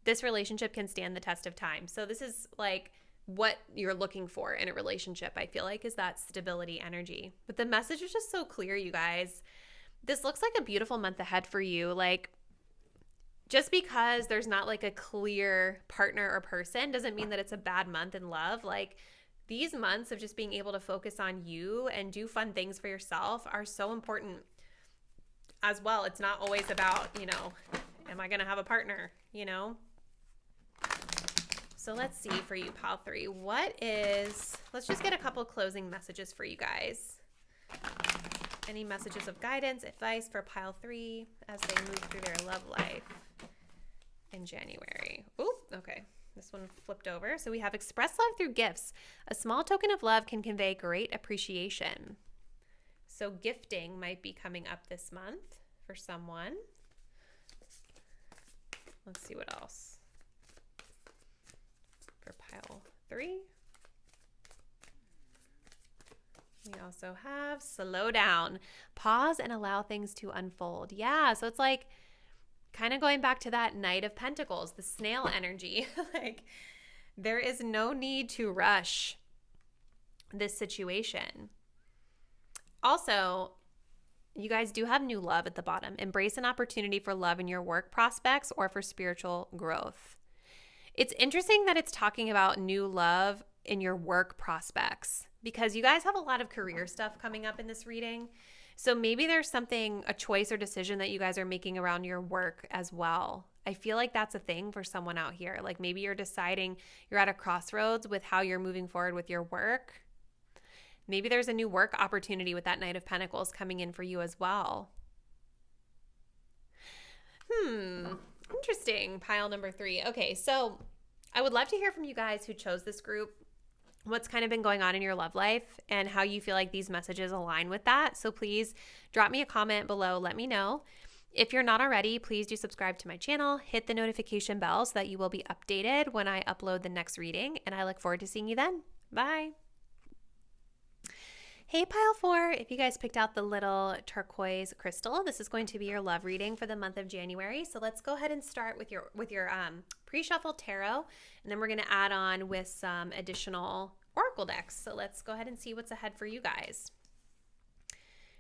This relationship can stand the test of time. So this is like what you're looking for in a relationship, I feel like, is that stability energy. But the message is just so clear, you guys. This looks like a beautiful month ahead for you. Like, just because there's not like a clear partner or person doesn't mean that it's a bad month in love. Like, these months of just being able to focus on you and do fun things for yourself are so important as well. It's not always about, you know, am I going to have a partner, you know? So let's see for you, Pile 3. Let's just get a couple closing messages for you guys. Any messages of guidance, advice for Pile 3 as they move through their love life in January? Ooh, okay. This one flipped over. So we have express love through gifts. A small token of love can convey great appreciation. So gifting might be coming up this month for someone. Let's see what else. For Pile 3. We also have slow down, pause and allow things to unfold. Yeah, so it's like kind of going back to that Knight of Pentacles, the snail energy. Like there is no need to rush this situation. Also, you guys do have new love at the bottom. Embrace an opportunity for love in your work prospects or for spiritual growth. It's interesting that it's talking about new love in your work prospects because you guys have a lot of career stuff coming up in this reading. So maybe there's something, a choice or decision that you guys are making around your work as well. I feel like that's a thing for someone out here. Like maybe you're deciding you're at a crossroads with how you're moving forward with your work. Maybe there's a new work opportunity with that Knight of Pentacles coming in for you as well. Interesting. Pile number 3. Okay, so I would love to hear from you guys who chose this group, what's kind of been going on in your love life and how you feel like these messages align with that. So please drop me a comment below. Let me know. If you're not already, please do subscribe to my channel. Hit the notification bell so that you will be updated when I upload the next reading. And I look forward to seeing you then. Bye. Hey Pile 4, if you guys picked out the little turquoise crystal, this is going to be your love reading for the month of January. So let's go ahead and start with your pre-shuffled tarot, and then we're going to add on with some additional oracle decks. So let's go ahead and see what's ahead for you guys.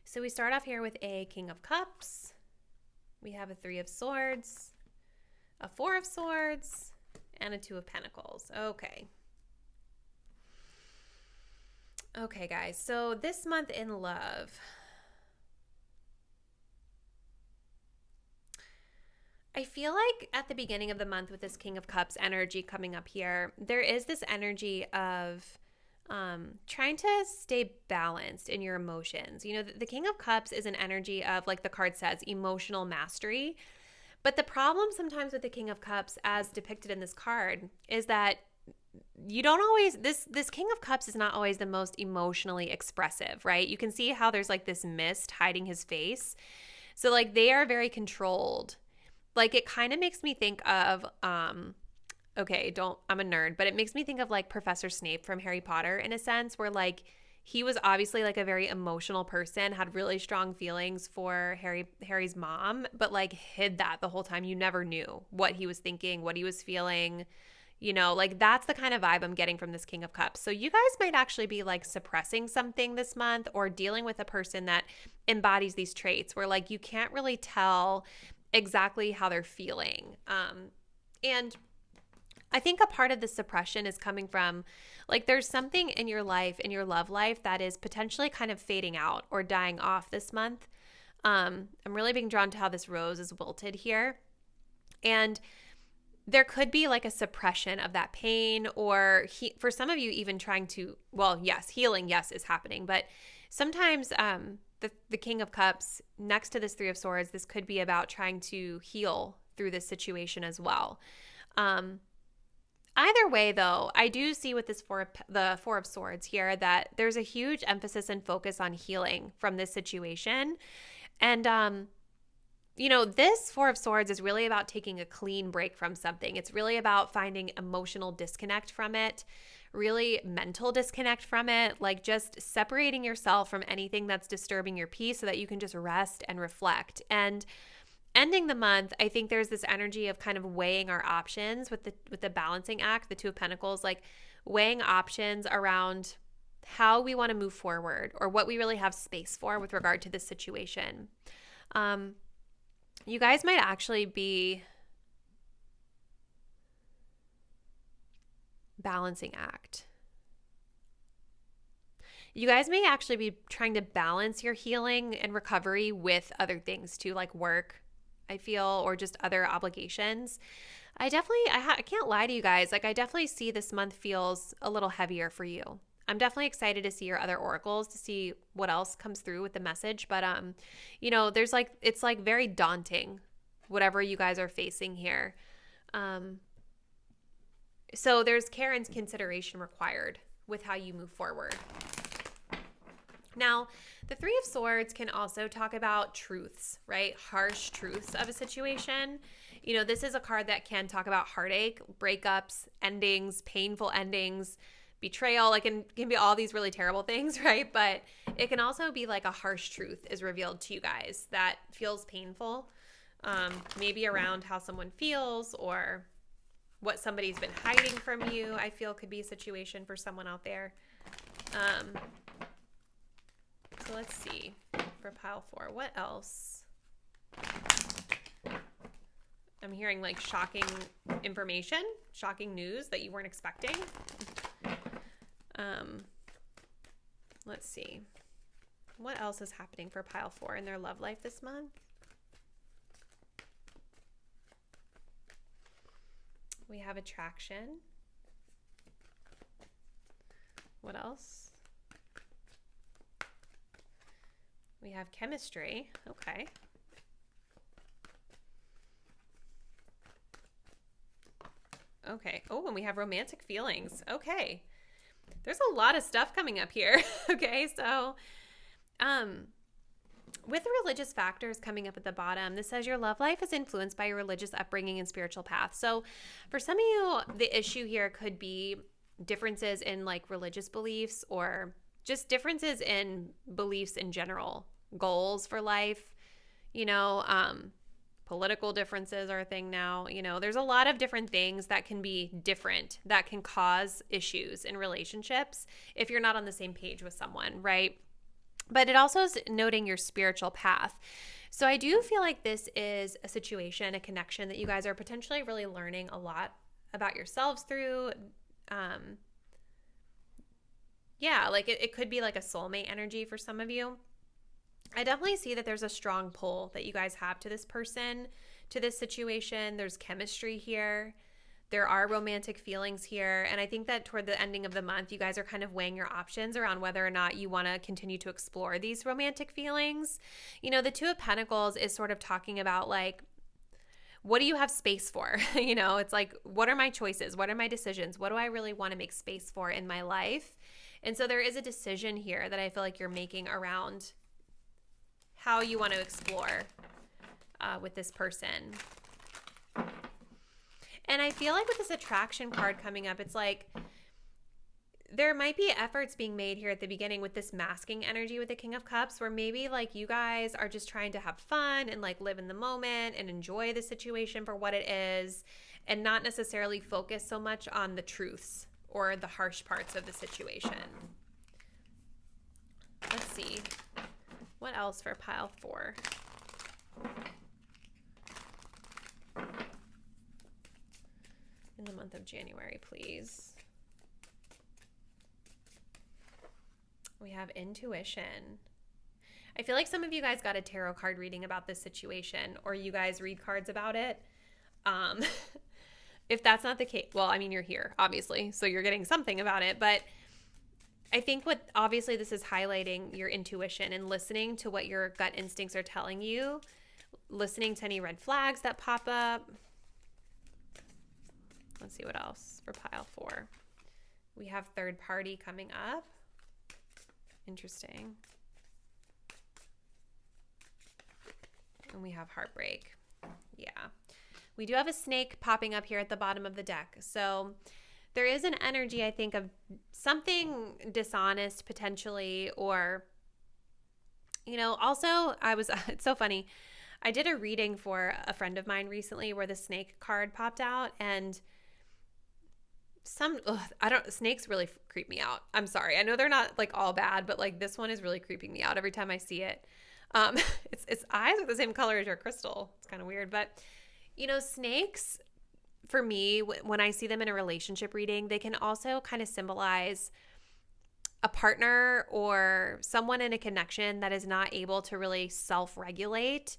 So we start off here with a King of Cups. We have a 3 of Swords, a 4 of Swords, and a 2 of Pentacles. Okay, guys, so this month in love, I feel like at the beginning of the month with this King of Cups energy coming up here, there is this energy of trying to stay balanced in your emotions. You know, the King of Cups is an energy of, like the card says, emotional mastery. But the problem sometimes with the King of Cups, as depicted in this card, is that you don't always, this King of Cups is not always the most emotionally expressive, right? You can see how there's like this mist hiding his face. So like they are very controlled. Like it kind of makes me think of, I'm a nerd, but it makes me think of like Professor Snape from Harry Potter in a sense, where like he was obviously like a very emotional person, had really strong feelings for Harry's mom, but like hid that the whole time. You never knew what he was thinking, what he was feeling. You know, like that's the kind of vibe I'm getting from this King of Cups. So you guys might actually be like suppressing something this month or dealing with a person that embodies these traits where like you can't really tell exactly how they're feeling. And I think a part of the suppression is coming from like there's something in your life, in your love life that is potentially kind of fading out or dying off this month. I'm really being drawn to how this rose is wilted here. And there could be like a suppression of that pain or for some of you even trying to, well, yes, healing, yes, is happening. But sometimes the King of Cups next to this 3 of Swords, this could be about trying to heal through this situation as well. Either way, though, I do see with this the Four of Swords here that there's a huge emphasis and focus on healing from this situation. And, this Four of Swords is really about taking a clean break from something. It's really about finding emotional disconnect from it, really mental disconnect from it, like just separating yourself from anything that's disturbing your peace so that you can just rest and reflect. And ending the month, I think there's this energy of kind of weighing our options with the balancing act, the Two of Pentacles, like weighing options around how we want to move forward or what we really have space for with regard to this situation. You guys might actually be balancing act. You guys may actually be trying to balance your healing and recovery with other things too, like work, I feel, or just other obligations. I can't lie to you guys. Like, I definitely see this month feels a little heavier for you. I'm definitely excited to see your other oracles to see what else comes through with the message. But, it's like very daunting, whatever you guys are facing here. So there's care and consideration required with how you move forward. Now, the Three of Swords can also talk about truths, right? Harsh truths of a situation. This is a card that can talk about heartache, breakups, endings, painful endings, betrayal. Like, it can be all these really terrible things, right? But it can also be like a harsh truth is revealed to you guys that feels painful, maybe around how someone feels or what somebody's been hiding from you. I feel could be a situation for someone out there. So let's see for pile 4. What else? I'm hearing like shocking information, shocking news that you weren't expecting. Let's see. What else is happening for pile 4 in their love life this month? We have attraction. What else? We have chemistry. Okay. Okay. Oh, and we have romantic feelings. Okay. There's a lot of stuff coming up here. Okay. So, with the religious factors coming up at the bottom, this says your love life is influenced by your religious upbringing and spiritual path. So for some of you, the issue here could be differences in like religious beliefs or just differences in beliefs in general, goals for life, political differences are a thing now. There's a lot of different things that can be different that can cause issues in relationships if you're not on the same page with someone, right? But it also is noting your spiritual path. So I do feel like this is a situation, a connection that you guys are potentially really learning a lot about yourselves through. It could be like a soulmate energy for some of you. I definitely see that there's a strong pull that you guys have to this person, to this situation. There's chemistry here. There are romantic feelings here. And I think that toward the ending of the month, you guys are kind of weighing your options around whether or not you want to continue to explore these romantic feelings. The Two of Pentacles is sort of talking about like, what do you have space for? It's like, what are my choices? What are my decisions? What do I really want to make space for in my life? And so there is a decision here that I feel like you're making around how you want to explore with this person. And I feel like with this attraction card coming up, it's like there might be efforts being made here at the beginning with this masking energy with the King of Cups, where maybe like you guys are just trying to have fun and like live in the moment and enjoy the situation for what it is and not necessarily focus so much on the truths or the harsh parts of the situation. Let's see. What else for pile 4? In the month of January, please. We have intuition. I feel like some of you guys got a tarot card reading about this situation, or you guys read cards about it. If that's not the case, well, I mean, you're here, obviously, so you're getting something about it, but I think obviously this is highlighting your intuition and listening to what your gut instincts are telling you, listening to any red flags that pop up. Let's see what else for pile 4. We have third party coming up. Interesting. And we have heartbreak. Yeah. We do have a snake popping up here at the bottom of the deck. So there is an energy, I think, of something dishonest potentially, or, you know, also it's so funny. I did a reading for a friend of mine recently where the snake card popped out, and snakes really creep me out. I'm sorry. I know they're not like all bad, but like this one is really creeping me out every time I see it. Its eyes are the same color as your crystal. It's kind of weird, but you know, snakes, for me, when I see them in a relationship reading, they can also kind of symbolize a partner or someone in a connection that is not able to really self-regulate.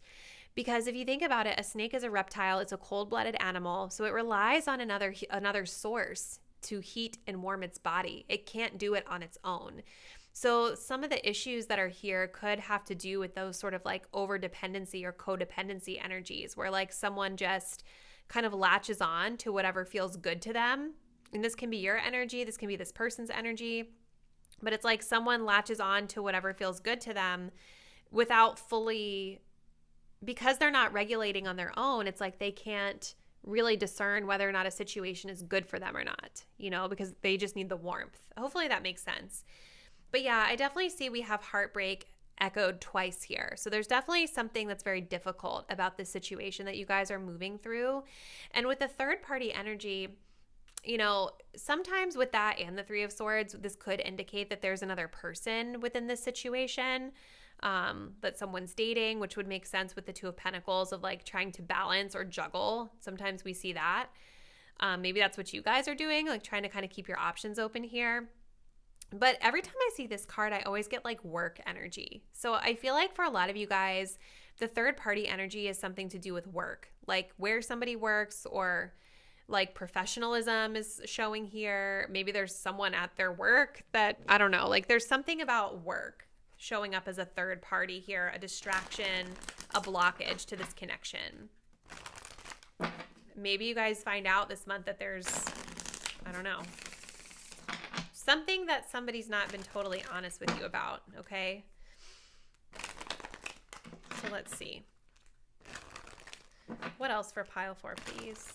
Because if you think about it, a snake is a reptile. It's a cold-blooded animal. So it relies on another source to heat and warm its body. It can't do it on its own. So some of the issues that are here could have to do with those sort of like over-dependency or codependency energies, where like someone just kind of latches on to whatever feels good to them. And this can be your energy. This can be this person's energy. But it's like someone latches on to whatever feels good to them without fully, because they're not regulating on their own, it's like they can't really discern whether or not a situation is good for them or not, you know, because they just need the warmth. Hopefully that makes sense. But yeah, I definitely see we have heartbreak echoed twice here. So there's definitely something that's very difficult about this situation that you guys are moving through. And with the third party energy, you know, sometimes with that and the 3 of Swords, this could indicate that there's another person within this situation that someone's dating, which would make sense with the 2 of Pentacles of like trying to balance or juggle. Sometimes we see that. Maybe that's what you guys are doing, like trying to kind of keep your options open here. But every time I see this card, I always get like work energy. So I feel like for a lot of you guys, the third party energy is something to do with work, like where somebody works, or like professionalism is showing here. Maybe there's someone at their work that, I don't know, like there's something about work showing up as a third party here, a distraction, a blockage to this connection. Maybe you guys find out this month that there's, I don't know, something that somebody's not been totally honest with you about, okay? So let's see. What else for pile 4, please?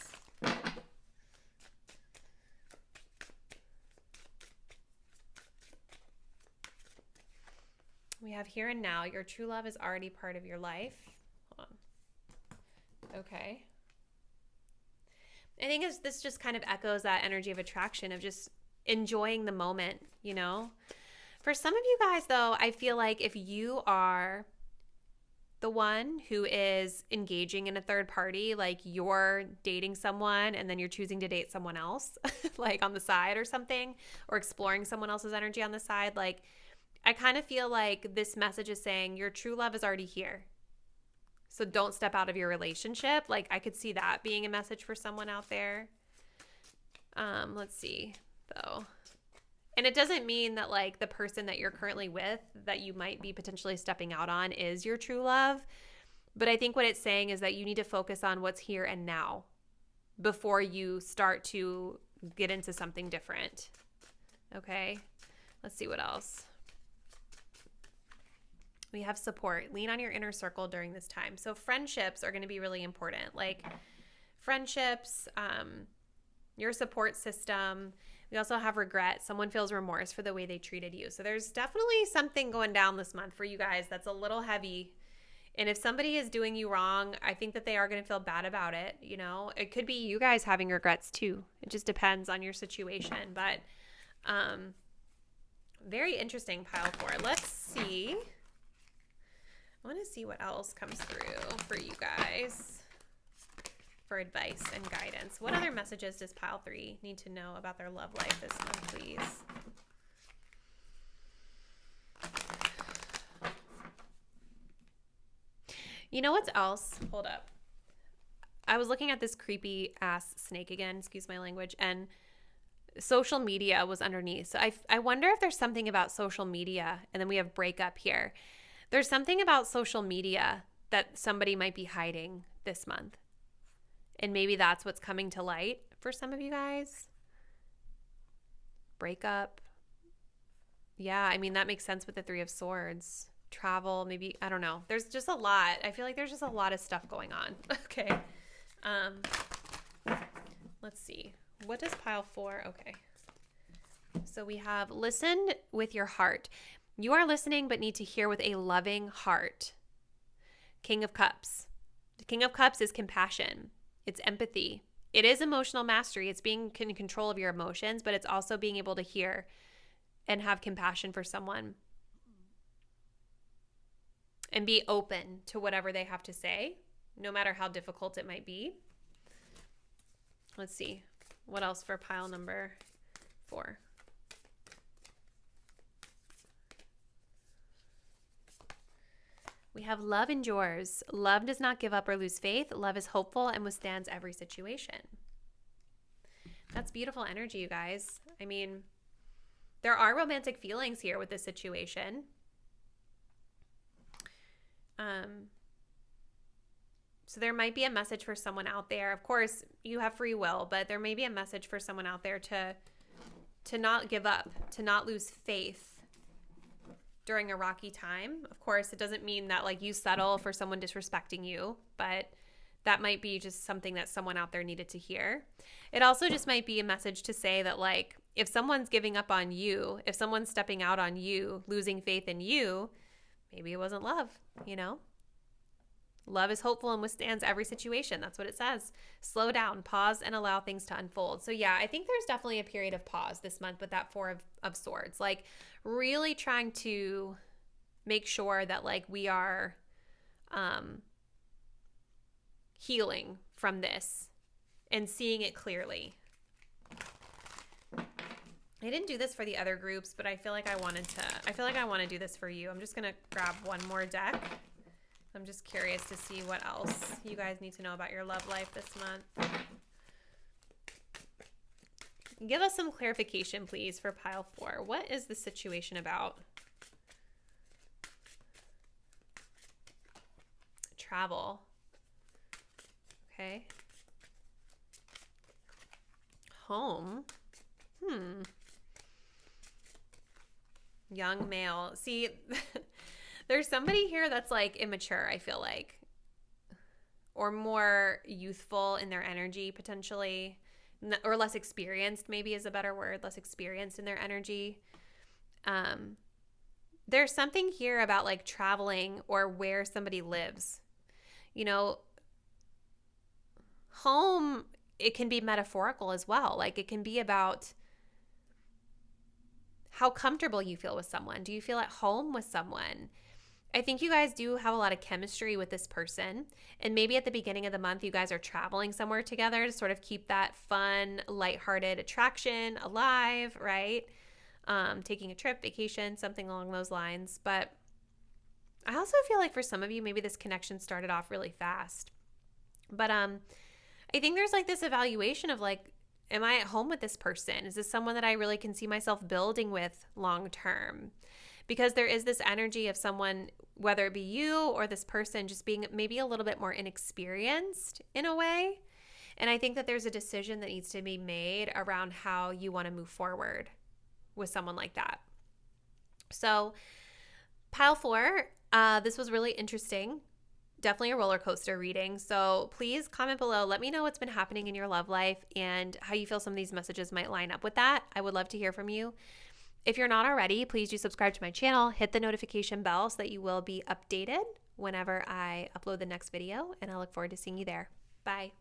We have here and now. Your true love is already part of your life. Hold on. Okay. I think this just kind of echoes that energy of attraction, of just enjoying the moment, you know? For some of you guys, though, I feel like if you are the one who is engaging in a third party, like you're dating someone and then you're choosing to date someone else, like on the side or something, or exploring someone else's energy on the side, like I kind of feel like this message is saying your true love is already here. So don't step out of your relationship. Like I could see that being a message for someone out there. Let's see though. And it doesn't mean that like the person that you're currently with that you might be potentially stepping out on is your true love. But I think what it's saying is that you need to focus on what's here and now before you start to get into something different. Okay, let's see what else. We have support. Lean on your inner circle during this time. So friendships are going to be really important. Like friendships, your support system. We also have regret. Someone feels remorse for the way they treated you. So there's definitely something going down this month for you guys that's a little heavy. And if somebody is doing you wrong, I think that they are going to feel bad about it. You know, it could be you guys having regrets too. It just depends on your situation. But very interesting, pile 4. Let's see. I want to see what else comes through for you guys for advice and guidance. What other messages does pile 3 need to know about their love life this month, please? You know what else? Hold up. I was looking at this creepy ass snake again, excuse my language, and social media was underneath. So I wonder if there's something about social media, and then we have breakup here. There's something about social media that somebody might be hiding this month. And maybe that's what's coming to light for some of you guys. Breakup. Yeah, I mean, that makes sense with the Three of Swords. Travel, maybe, I don't know. There's just a lot. I feel like there's just a lot of stuff going on. Okay. Let's see. What does pile 4? Okay. So we have listen with your heart. You are listening but need to hear with a loving heart. King of Cups. The King of Cups is compassion. It's empathy. It is emotional mastery. It's being in control of your emotions, but it's also being able to hear and have compassion for someone and be open to whatever they have to say, no matter how difficult it might be. Let's see. What else for pile number 4? We have love endures. Love does not give up or lose faith. Love is hopeful and withstands every situation. That's beautiful energy, you guys. I mean, there are romantic feelings here with this situation. So there might be a message for someone out there. Of course, you have free will, but there may be a message for someone out there to not give up, to not lose faith during a rocky time. Of course, it doesn't mean that like you settle for someone disrespecting you, but that might be just something that someone out there needed to hear. It also just might be a message to say that like if someone's giving up on you, if someone's stepping out on you, losing faith in you, maybe it wasn't love, you know? Love is hopeful and withstands every situation. That's what it says. Slow down, pause, and allow things to unfold. So yeah, I think there's definitely a period of pause this month with that Four of Swords. Like really trying to make sure that like we are healing from this and seeing it clearly. I didn't do this for the other groups, but I feel like I want to do this for you. I'm just going to grab one more deck. I'm just curious to see what else you guys need to know about your love life this month. Give us some clarification, please, for pile 4. What is the situation about? Travel. Okay. Home. Young male. See, there's somebody here that's like immature, I feel like, or more youthful in their energy potentially, or less experienced maybe is a better word, less experienced in their energy. There's something here about like traveling or where somebody lives. You know, home, it can be metaphorical as well. Like it can be about how comfortable you feel with someone. Do you feel at home with someone? I think you guys do have a lot of chemistry with this person. And maybe at the beginning of the month, you guys are traveling somewhere together to sort of keep that fun, lighthearted attraction alive, right? Taking a trip, vacation, something along those lines. But I also feel like for some of you, maybe this connection started off really fast. But I think there's like this evaluation of like, am I at home with this person? Is this someone that I really can see myself building with long term? Because there is this energy of someone, whether it be you or this person, just being maybe a little bit more inexperienced in a way. And I think that there's a decision that needs to be made around how you want to move forward with someone like that. So pile 4, this was really interesting. Definitely a roller coaster reading. So please comment below. Let me know what's been happening in your love life and how you feel some of these messages might line up with that. I would love to hear from you. If you're not already, please do subscribe to my channel. Hit the notification bell so that you will be updated whenever I upload the next video. And I look forward to seeing you there. Bye.